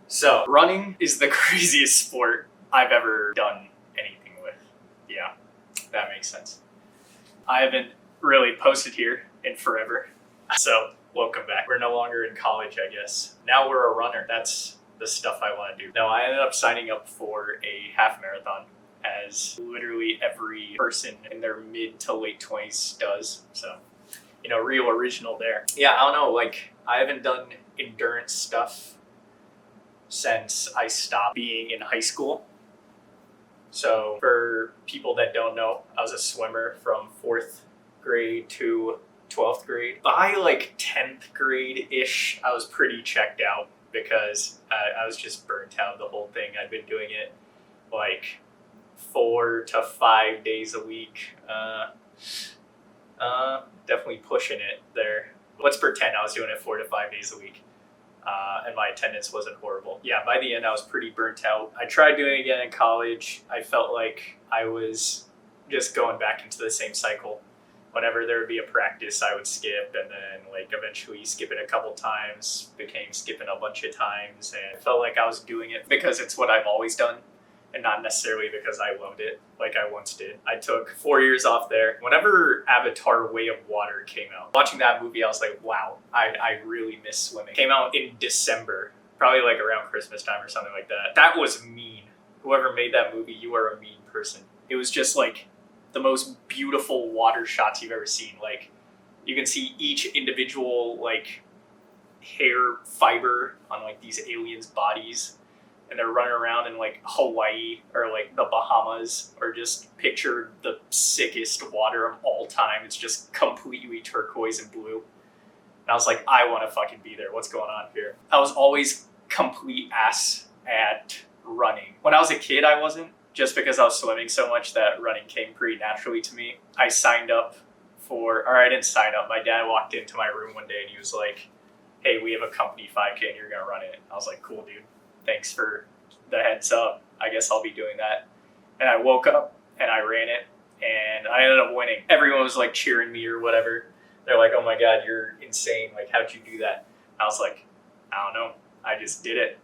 So, running is the craziest sport I've ever done anything with. Yeah, that makes sense. I haven't really posted here in forever. So, welcome back. We're no longer in college, I guess. Now we're a runner. That's the stuff I want to do. No, I ended up signing up for a half marathon, as literally every person in their mid to late 20s does. So, real original there. Yeah, I don't know. I haven't done endurance stuff since I stopped being in high school. So for people that don't know, I was a swimmer from 4th grade to 12th grade. By 10th grade-ish, I was pretty checked out because I was just burnt out of the whole thing. I'd been doing it 4 to 5 days a week. Definitely pushing it there. Let's pretend I was doing it 4 to 5 days a week. And my attendance wasn't horrible. Yeah, by the end, I was pretty burnt out. I tried doing it again in college. I felt like I was just going back into the same cycle. Whenever there would be a practice, I would skip, and then eventually skip it a couple times, became skipping a bunch of times, and I felt like I was doing it because it's what I've always done, and not necessarily because I loved it like I once did. I took 4 years off there. Whenever Avatar: Way of Water came out, watching that movie, I was like, wow, I really miss swimming. It came out in December, probably around Christmas time or something like that. That was mean. Whoever made that movie, you are a mean person. It was just the most beautiful water shots you've ever seen. You can see each individual hair fiber on these aliens' bodies, and they're running around in Hawaii or the Bahamas, or just picture the sickest water of all time. It's just completely turquoise and blue. And I was like, I want to fucking be there. What's going on here? I was always complete ass at running. When I was a kid, I wasn't, just because I was swimming so much that running came pretty naturally to me. I signed up I didn't sign up. My dad walked into my room one day and he was like, hey, we have a company 5K and you're going to run it. I was like, cool, dude. Thanks for the heads up. I guess I'll be doing that. And I woke up and I ran it and I ended up winning. Everyone was cheering me or whatever. They're like, oh my God, you're insane. How'd you do that? I was like, I don't know. I just did it.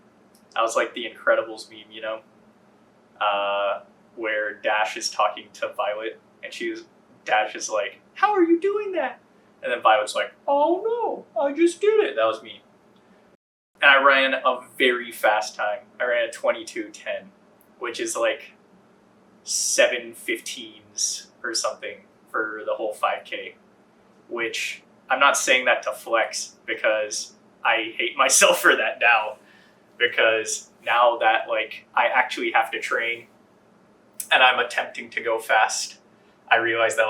I was like the Incredibles meme, where Dash is talking to Violet and Dash is like, how are you doing that? And then Violet's like, oh no, I just did it. That was me. And I ran a very fast time. I ran a 22:10, which is 7:15s or something for the whole 5K, which I'm not saying that to flex because I hate myself for that now, because now that I actually have to train and I'm attempting to go fast, I realized that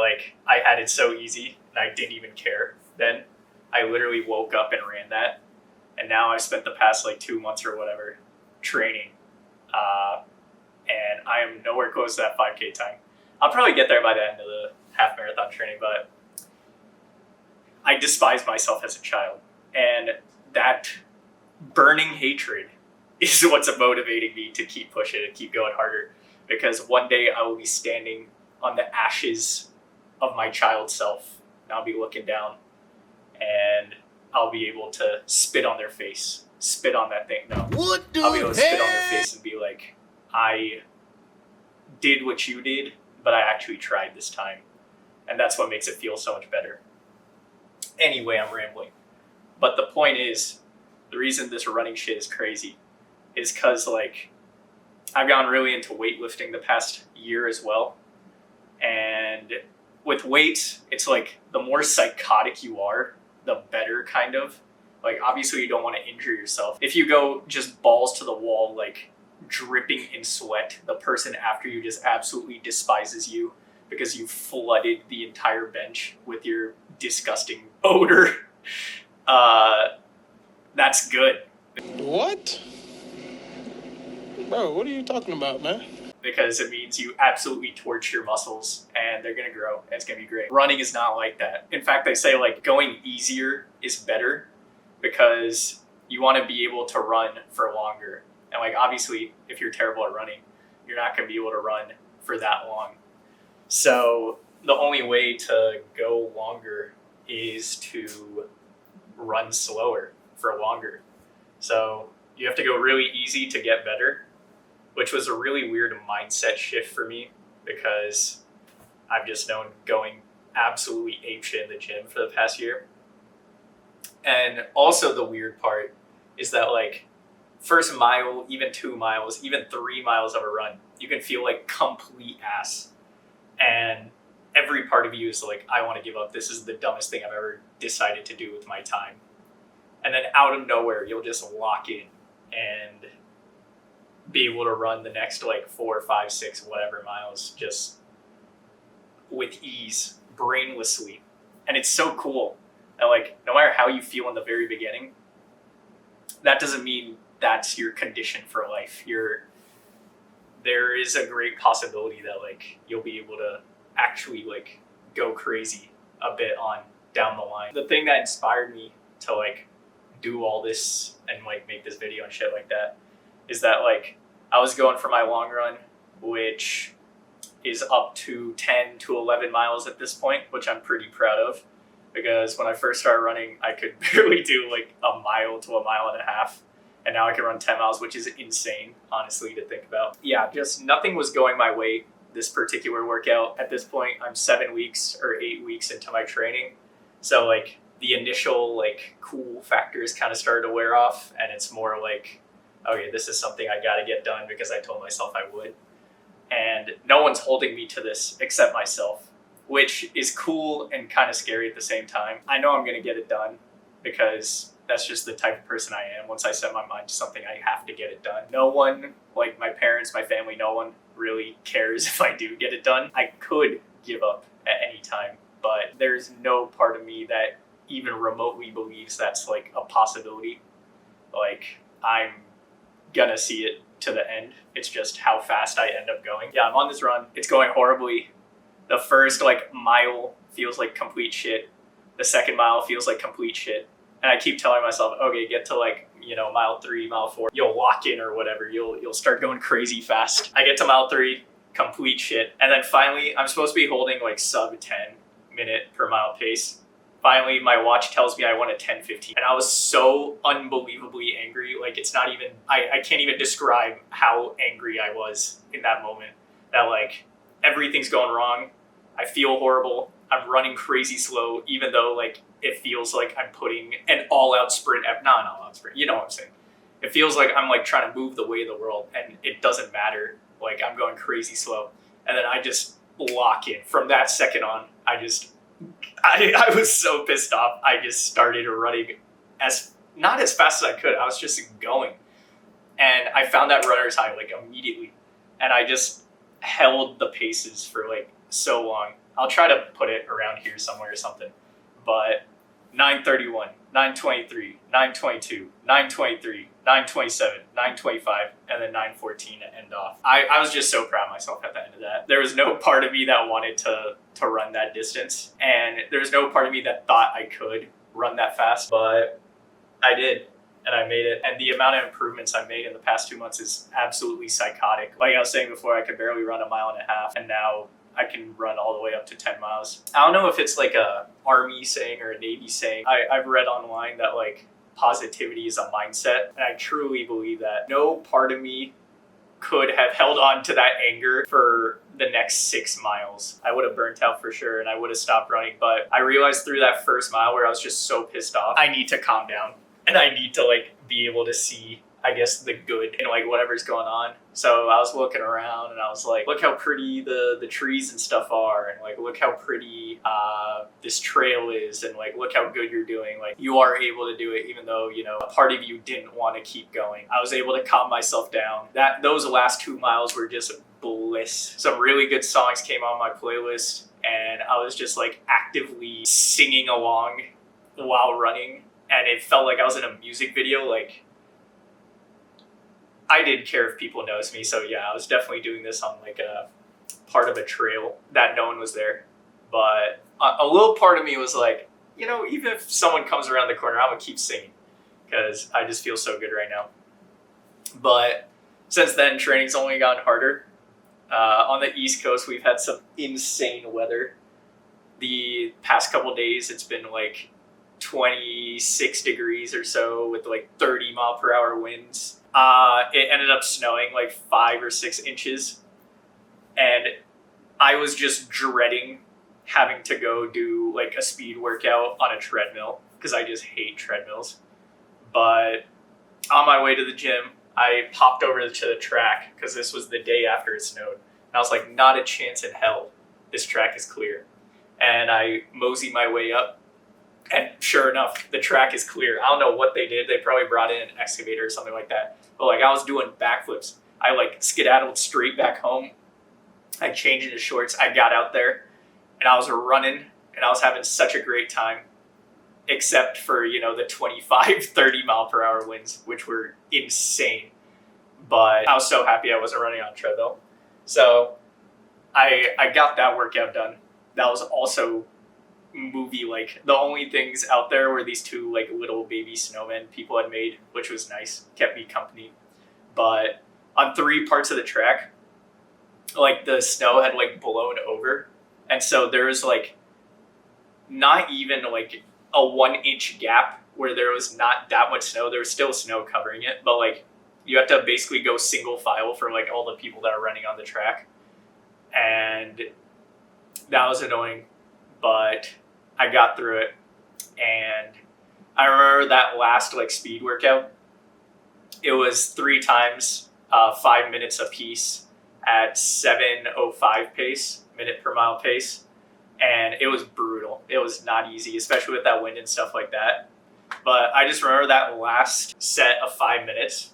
I had it so easy and I didn't even care then. I literally woke up and ran that. And now I've spent the past 2 months or whatever training, and I am nowhere close to that 5K time. I'll probably get there by the end of the half marathon training, but I despise myself as a child. And that burning hatred is what's motivating me to keep pushing and keep going harder, because one day I will be standing on the ashes of my child self, and I'll be looking down, and I'll be able to spit on their face. Spit on that thing. No. I'll be able to spit on their face and be like, I did what you did, but I actually tried this time. And that's what makes it feel so much better. Anyway, I'm rambling. But the point is, the reason this running shit is crazy is because I've gotten really into weightlifting the past year as well. And with weights, it's the more psychotic you are, the better, kind of. Obviously you don't want to injure yourself. If you go just balls to the wall, dripping in sweat, the person after you just absolutely despises you because you flooded the entire bench with your disgusting odor. That's good. What? Bro, what are you talking about, man? Because it means you absolutely torch your muscles and they're going to grow and it's going to be great. Running is not like that. In fact, they say going easier is better because you want to be able to run for longer. And obviously, if you're terrible at running, you're not going to be able to run for that long. So the only way to go longer is to run slower for longer. So You have to go really easy to get better, which was a really weird mindset shift for me because I've just known going absolutely apeshit in the gym for the past year. And also the weird part is that like first mile, even 2 miles, even 3 miles of a run, you can feel like complete ass. And every part of you is like, I want to give up. This is the dumbest thing I've ever decided to do with my time. And then out of nowhere, you'll just lock in and be able to run the next like 4, 5, 6, whatever miles just with ease, brainlessly. And it's so cool. And like, no matter how you feel in the very beginning, that doesn't mean that's your condition for life. There is a great possibility that like you'll be able to actually like go crazy a bit on down the line. The thing that inspired me to like do all this and like make this video and shit like that is that like I was going for my long run, which is up to 10 to 11 miles at this point, which I'm pretty proud of, because when I first started running, I could barely do like a mile to a mile and a half. And now I can run 10 miles, which is insane, honestly, to think about. Yeah, just nothing was going my way this particular workout. At this point, I'm 7 weeks or 8 weeks into my training. So like the initial like cool factors kind of started to wear off, and it's more like, okay, this is something I got to get done because I told myself I would. And no one's holding me to this except myself, which is cool and kind of scary at the same time. I know I'm going to get it done because that's just the type of person I am. Once I set my mind to something, I have to get it done. No one, like my parents, my family, no one really cares if I do get it done. I could give up at any time, but there's no part of me that even remotely believes that's like a possibility. Like, I'm gonna see it to the end. It's just how fast I end up going. Yeah, I'm on this run. It's going horribly. The first like mile feels like complete shit. The second mile feels like complete shit. And I keep telling myself, okay, get to like, mile 3, mile 4, you'll lock in or whatever. You'll start going crazy fast. I get to mile 3, complete shit. And then finally, I'm supposed to be holding like sub 10 minute per mile pace. Finally, my watch tells me I went at 10:15. And I was so unbelievably angry. Like, it's not even, I can't even describe how angry I was in that moment. That like, everything's going wrong. I feel horrible. I'm running crazy slow, even though like, it feels like I'm putting an all-out sprint, not an all-out sprint, you know what I'm saying. It feels like I'm like trying to move the way of the world, and it doesn't matter. Like, I'm going crazy slow. And then I just lock in. From that second on, I was so pissed off. I just started running not as fast as I could. I was just going. And I found that runner's high like immediately. And I just held the paces for like so long. I'll try to put it around here somewhere or something. But 9:31, 9:23, 9:22, 9:23, 9:27, 9:25, and then 9:14 to end off. I was just so proud of myself at the end of that. There was no part of me that wanted to run that distance, and there was no part of me that thought I could run that fast, but I did, and I made it. And the amount of improvements I made in the past 2 months is absolutely psychotic. Like I was saying before, I could barely run a mile and a half, and now I can run all the way up to 10 miles. I don't know if it's like a Army saying or a Navy saying. I've read online that like positivity is a mindset, and I truly believe that. No part of me could have held on to that anger for the next 6 miles. I would have burnt out for sure, and I would have stopped running. But I realized through that first mile where I was just so pissed off, I need to calm down, and I need to like be able to see, I guess, the good in like whatever's going on. So I was looking around and I was like, look how pretty the trees and stuff are, and like look how pretty this trail is, and like look how good you're doing. Like, you are able to do it even though, a part of you didn't want to keep going. I was able to calm myself down. Those last 2 miles were just bliss. Some really good songs came on my playlist, and I was just like actively singing along while running, and it felt like I was in a music video. Like, I didn't care if people noticed me, so yeah, I was definitely doing this on like a part of a trail that no one was there. But a little part of me was like, even if someone comes around the corner, I'm gonna keep singing because I just feel so good right now. But since then, training's only gotten harder. On the East Coast, we've had some insane weather. The past couple days, it's been like 26 degrees or so with like 30 mile per hour winds. It ended up snowing like 5 or 6 inches. And I was just dreading having to go do like a speed workout on a treadmill because I just hate treadmills. But on my way to the gym, I popped over to the track because this was the day after it snowed. And I was like, not a chance in hell this track is clear. And I moseyed my way up. And sure enough, the track is clear. I don't know what they did. They probably brought in an excavator or something like that. But like I was doing backflips. I like skedaddled straight back home. I changed into shorts. I got out there and I was running and I was having such a great time. Except for, the 25, 30 mile per hour winds, which were insane. But I was so happy I wasn't running on a treadmill. So I got that workout done. That was also movie-like. The only things out there were these 2 like little baby snowmen people had made, which was nice. Kept me company. But on 3 parts of the track, like the snow had like blown over. And so there was like not even like a 1-inch gap where there was not that much snow. There was still snow covering it, but like you have to basically go single file for like all the people that are running on the track. And that was annoying, but I got through it. And I remember that last like speed workout, it was 3 times 5 minutes a piece at 7:05 pace, minute per mile pace. And it was brutal. It was not easy, especially with that wind and stuff like that. But I just remember that last set of 5 minutes.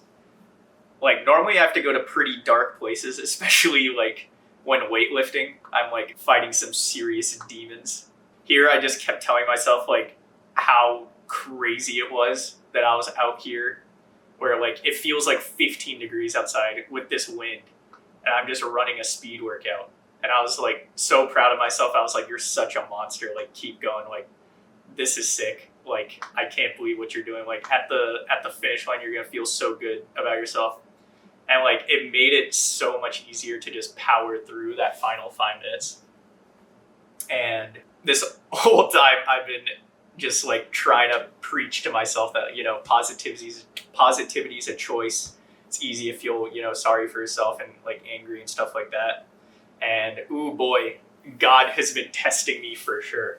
Like normally I have to go to pretty dark places, especially like when weightlifting, I'm like fighting some serious demons. Here I just kept telling myself like how crazy it was that I was out here where like it feels like 15 degrees outside with this wind and I'm just running a speed workout. And I was like so proud of myself. I was like, you're such a monster. Like keep going. Like this is sick. Like I can't believe what you're doing. Like at the finish line, you're gonna feel so good about yourself. And like it made it so much easier to just power through that final 5 minutes. And this whole time I've been just like trying to preach to myself that, positivity is a choice. It's easy to feel, sorry for yourself and like angry and stuff like that. And ooh boy, God has been testing me for sure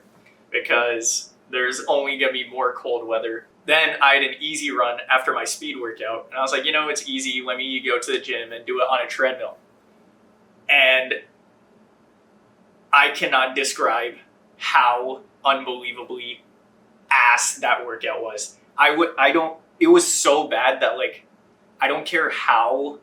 because there's only gonna be more cold weather. Then I had an easy run after my speed workout and I was like, it's easy. Let me go to the gym and do it on a treadmill. And I cannot describe how unbelievably ass that workout was. It was so bad that like, I don't care how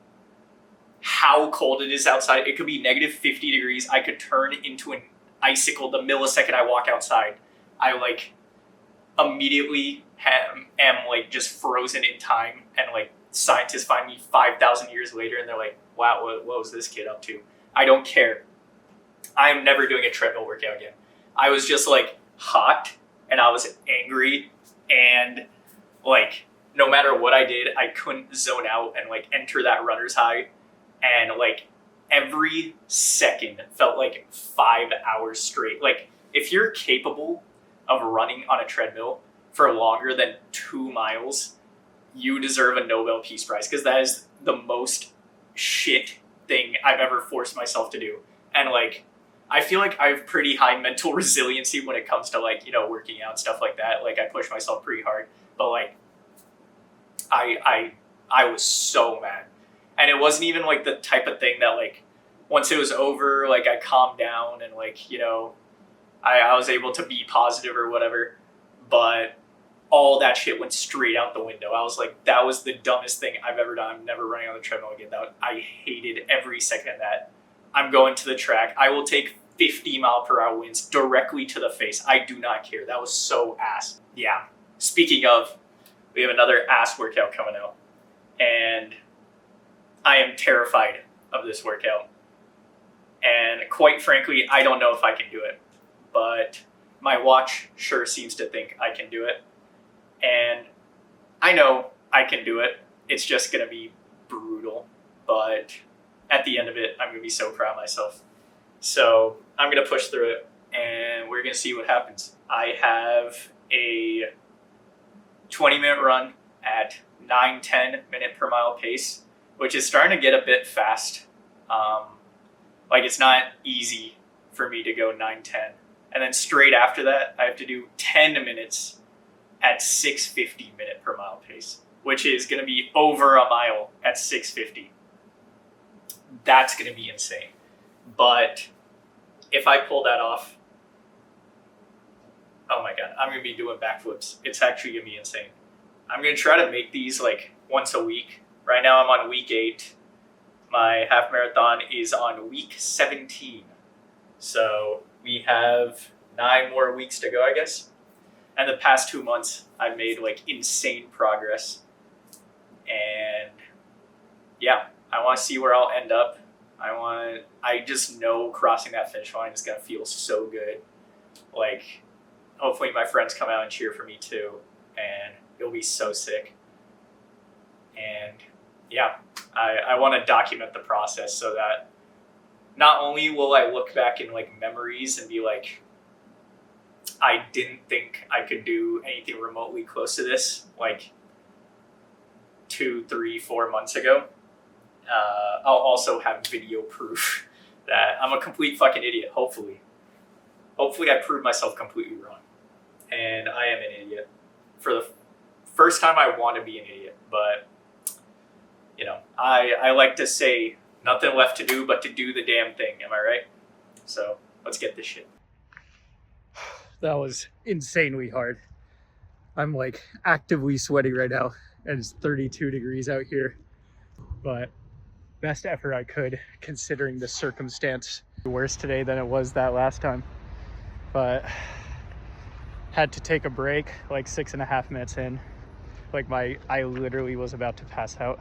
cold it is outside. It could be negative 50 degrees. I could turn into an icicle the millisecond I walk outside. I like immediately am like just frozen in time. And like scientists find me 5,000 years later and they're like, wow, what was this kid up to? I don't care. I'm never doing a treadmill workout again. I was just like hot and I was angry and like no matter what I did, I couldn't zone out and like enter that runner's high. And like every second felt like 5 hours straight. Like if you're capable of running on a treadmill for longer than 2 miles, you deserve a Nobel Peace Prize because that is the most shit thing I've ever forced myself to do. And like, I feel like I have pretty high mental resiliency when it comes to like, working out and stuff like that. Like I push myself pretty hard, but like I was so mad. And it wasn't even like the type of thing that like, once it was over, like I calmed down and like, I was able to be positive or whatever, but all that shit went straight out the window. I was like, that was the dumbest thing I've ever done. I'm never running on the treadmill again. I hated every second of that. I'm going to the track. I will take 50 mile per hour winds directly to the face. I do not care. That was so ass. Yeah. Speaking of, we have another ass workout coming out. And I am terrified of this workout. And quite frankly, I don't know if I can do it. But my watch sure seems to think I can do it. And I know I can do it. It's just going to be brutal. But at the end of it, I'm going to be so proud of myself. So I'm going to push through it and we're going to see what happens. I have a 20-minute run at 9-10 minute per mile pace, which is starting to get a bit fast. Like it's not easy for me to go 9-10. And then straight after that, I have to do 10 minutes at 6:50 minute per mile pace, which is going to be over a mile at 6:50. That's going to be insane. But if I pull that off, oh my God, I'm going to be doing backflips. It's actually going to be insane. I'm going to try to make these like once a week. Right now I'm on week 8. My half marathon is on week 17. So we have 9 more weeks to go, I guess. And the past 2 months, I've made like insane progress. And yeah, I want to see where I'll end up. I just know crossing that finish line is going to feel so good. Like, hopefully my friends come out and cheer for me too. And it'll be so sick. And yeah, I want to document the process so that not only will I look back in like memories and be like, I didn't think I could do anything remotely close to this like 2, 3, 4 months ago. I'll also have video proof that I'm a complete fucking idiot, hopefully. Hopefully I proved myself completely wrong. And I am an idiot. For the first time I want to be an idiot, but you know, I like to say nothing left to do but to do the damn thing, am I right? So let's get this shit. That was insanely hard. I'm like actively sweating right now, and it's 32 degrees out here. But best effort I could considering the circumstance. Worse today than it was that last time. But had to take a break like 6.5 minutes in. Like I literally was about to pass out,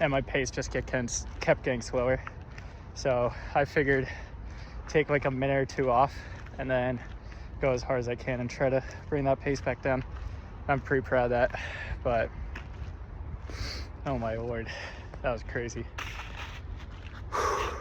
and my pace just kept getting slower. So I figured take like a minute or 2 off and then go as hard as I can and try to bring that pace back down. I'm pretty proud of that, but oh my Lord, that was crazy.